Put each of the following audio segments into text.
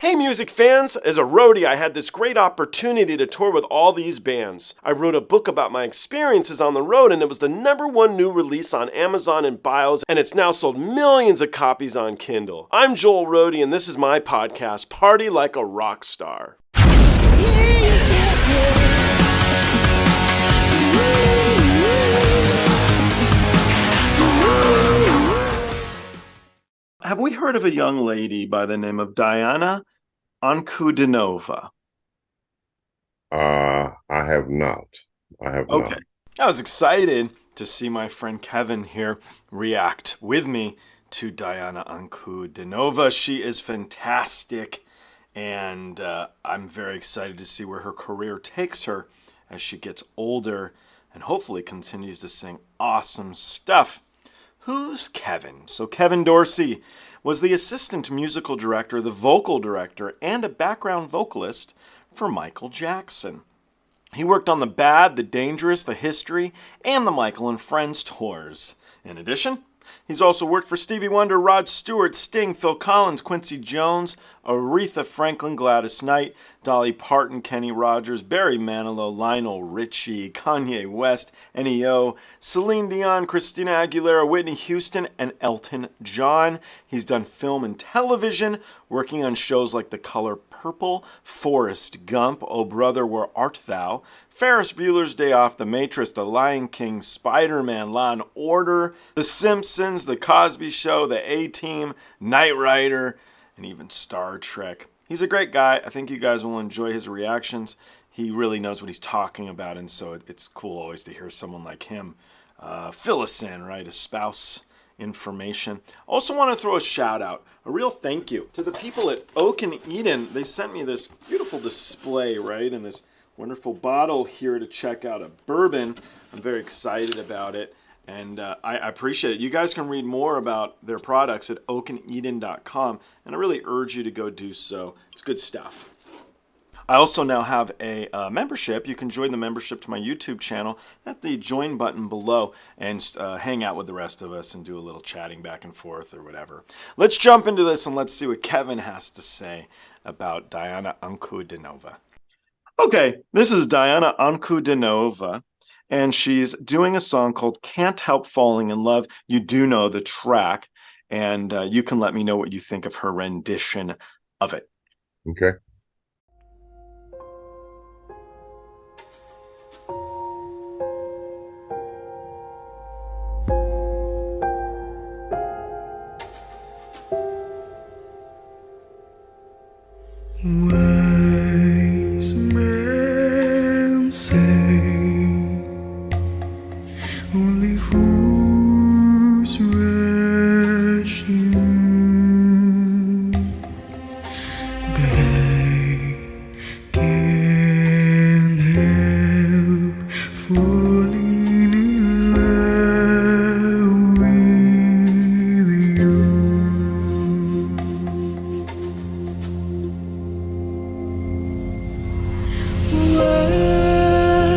Hey music fans! As a roadie, I had this great opportunity to tour with all these bands. I wrote a book about my experiences on the road, and it was the #1 new release on Amazon and Bios, and it's now sold millions of copies on Kindle. I'm Joel Roadie, and this is my podcast, Party Like a Rock Star. Have we heard of a young lady by the name of Diana Ankudinova? I have not. Okay. I was excited to see my friend Kevin here react with me to Diana Ankudinova. She is fantastic, and I'm very excited to see where her career takes her as she gets older and hopefully continues to sing awesome stuff. Who's Kevin? So Kevin Dorsey was the assistant musical director, the vocal director, and a background vocalist for Michael Jackson. He worked on the Bad, the Dangerous, the History, and the Michael and Friends tours. In addition, he's also worked for Stevie Wonder, Rod Stewart, Sting, Phil Collins, Quincy Jones, Aretha Franklin, Gladys Knight, Dolly Parton, Kenny Rogers, Barry Manilow, Lionel Ritchie, Kanye West, NeYo, Celine Dion, Christina Aguilera, Whitney Houston, and Elton John. He's done film and television, working on shows like The Color Purple, Forrest Gump, Oh Brother, Where Art Thou?, Ferris Bueller's Day Off, The Matrix, The Lion King, Spiderman, Law and Order, The Simpsons, The Cosby Show, The A-Team, Knight Rider, and even Star Trek. He's a great guy. I think you guys will enjoy his reactions. He really knows what he's talking about, and so it's cool always to hear someone like him fill us in, right? Espouse information. Also want to throw a shout out, a real thank you to the people at Oak and Eden. They sent me this beautiful display, right, and this wonderful bottle here to check out a bourbon. I'm very excited about it, and I appreciate it. You guys can read more about their products at oakandeden.com, and I really urge you to go do so. It's good stuff. I also now have a membership. You can join the membership to my YouTube channel at the join button below and hang out with the rest of us and do a little chatting back and forth or whatever. Let's jump into this and let's see what Kevin has to say about Diana Ankudinova. Okay, this is Diana Ankudinova, and she's doing a song called Can't Help Falling in Love. You do know the track, and you can let me know what you think of her rendition of it. Okay. Wise men say only fools rush in, but I can't help falling in love with you. Wise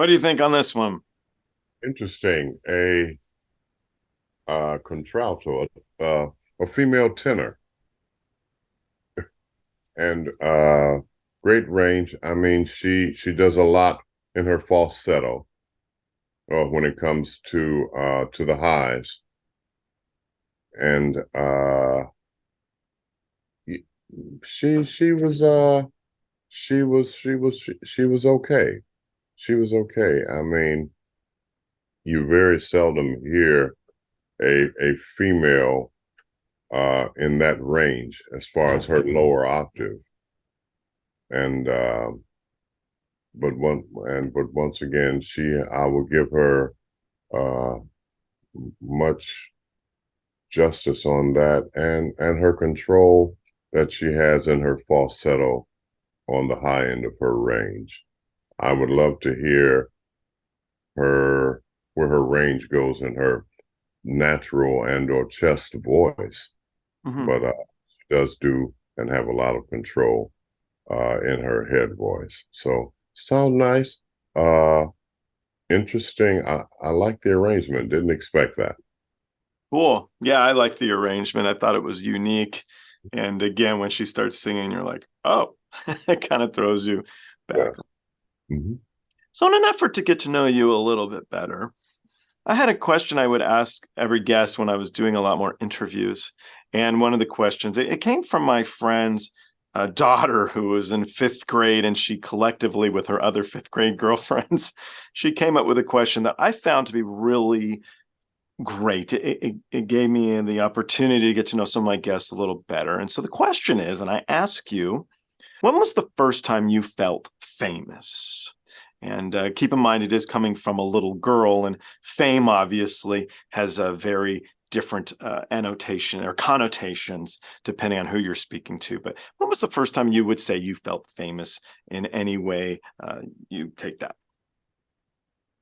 What do you think on this one? Interesting. A contralto, a female tenor, and great range. I mean, she does a lot in her falsetto when it comes to the highs, and she was she was okay. She was okay. I mean, you very seldom hear a female in that range as far as her lower octave. And but once again, I will give her uh, much justice on that, and her control that she has in her falsetto on the high end of her range. I would love to hear her where her range goes in her natural and or chest voice, but she does do and have a lot of control in her head voice. So sound nice, interesting. I like the arrangement. Didn't expect that. Cool. Yeah, I like the arrangement. I thought it was unique. And again, when she starts singing, you're like, oh, it kind of throws you back. Yeah. Mm-hmm. So in an effort to get to know you a little bit better, I had a question I would ask every guest when I was doing a lot more interviews. And one of the questions, it came from my friend's daughter who was in fifth grade, and she collectively with her other fifth grade girlfriends, she came up with a question that I found to be really great. It gave me the opportunity to get to know some of my guests a little better. And so the question is, and I ask you, when was the first time you felt famous? And keep in mind, it is coming from a little girl, and fame obviously has a very different annotation or connotations depending on who you're speaking to. But when was the first time you would say you felt famous in any way? You take that.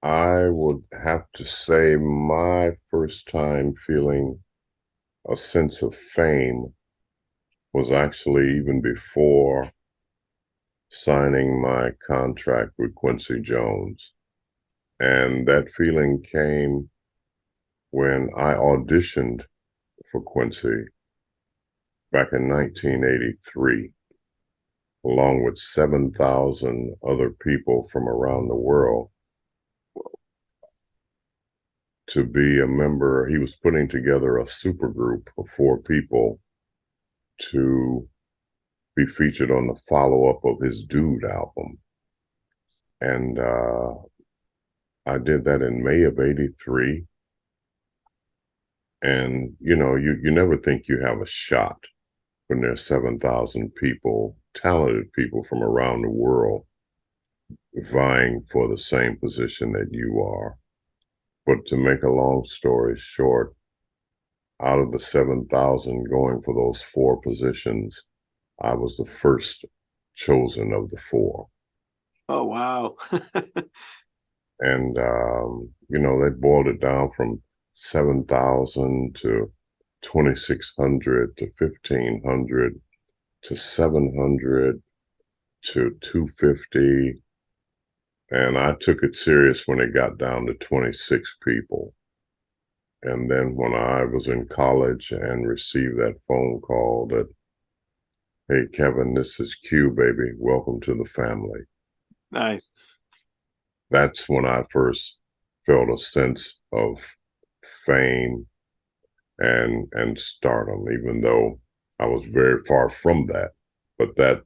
I would have to say my first time feeling a sense of fame was actually even before signing my contract with Quincy Jones. And that feeling came when I auditioned for Quincy back in 1983, along with 7,000 other people from around the world, to be a member. He was putting together a supergroup of 4 people to be featured on the follow-up of his Dude album. And I did that in May of '83. And, you know, you never think you have a shot when there's 7,000 people, talented people from around the world vying for the same position that you are. But to make a long story short, out of the 7,000 going for those 4 positions, I was the first chosen of the 4. Oh, wow. And, you know, they boiled it down from 7,000 to 2,600 to 1,500 to 700 to 250. And I took it serious when it got down to 26 people. And then when I was in college and received that phone call that, hey, Kevin, this is Q, baby. Welcome to the family. Nice. That's when I first felt a sense of fame and stardom, even though I was very far from that. But that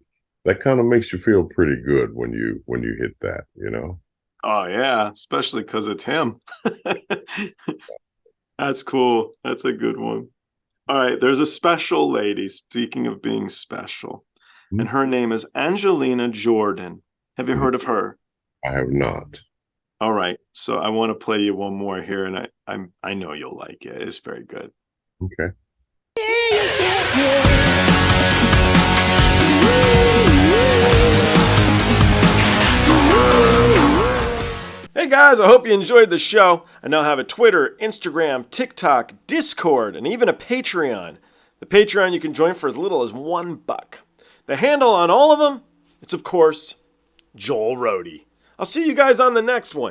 kind of makes you feel pretty good when you hit that, you know? Oh, yeah, especially because it's him. That's cool. That's a good one. All right, there's a special lady, speaking of being special, and her name is Angelina Jordan. Have you heard of her? I have not. All right, so I want to play you one more here, and I know you'll like it. It's very good. Okay. Hey guys, I hope you enjoyed the show. I now have a Twitter, Instagram, TikTok, Discord, and even a Patreon. The Patreon you can join for as little as $1. The handle on all of them, it's of course, Joel Rohde. I'll see you guys on the next one.